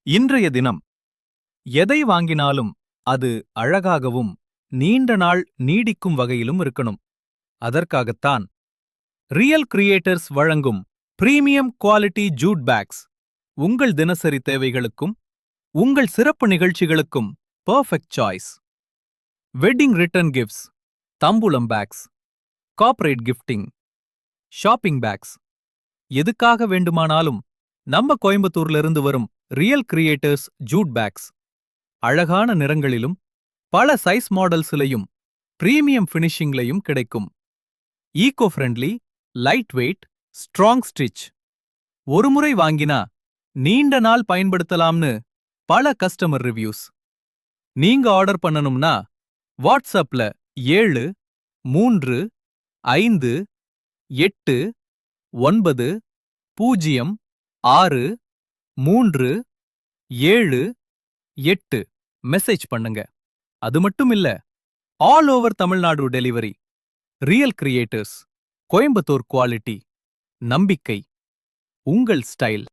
இன்றைய தினம் எதை வாங்கினாலும் அது அழகாகவும் நீண்ட நாள் நீடிக்கும் வகையிலும் இருக்கணும். அதற்காகத்தான் ரியல் கிரியேட்டர்ஸ் வழங்கும் பிரீமியம் குவாலிட்டி ஜூட் பேக்ஸ் உங்கள் தினசரி தேவைகளுக்கும் உங்கள் சிறப்பு நிகழ்ச்சிகளுக்கும் perfect choice. Wedding return gifts, தம்பூலம் bags, corporate gifting, shopping bags, எதுக்காக வேண்டுமானாலும் நம்ம கோயம்புத்தூர்லிருந்து வரும் ரியல் கிரியேட்டர்ஸ் ஜூட் பேக்ஸ் அழகான நிறங்களிலும் பல சைஸ் மாடல்ஸ்லையும் பிரீமியம் ஃபினிஷிங்லையும் கிடைக்கும். Eco friendly, light weight, strong stitch. ஒருமுறை வாங்கினா நீண்ட நாள் பயன்படுத்தலாம்னு பல கஸ்டமர் ரிவ்யூஸ். நீங்க ஆர்டர் பண்ணணும்னா வாட்ஸ்அப்ல 7358063778 மெசேஜ் பண்ணுங்க. அது மட்டும் இல்ல, all over Tamil Nadu delivery. Real creators, Coimbatore quality, நம்பிக்கை, உங்கள் ஸ்டைல்.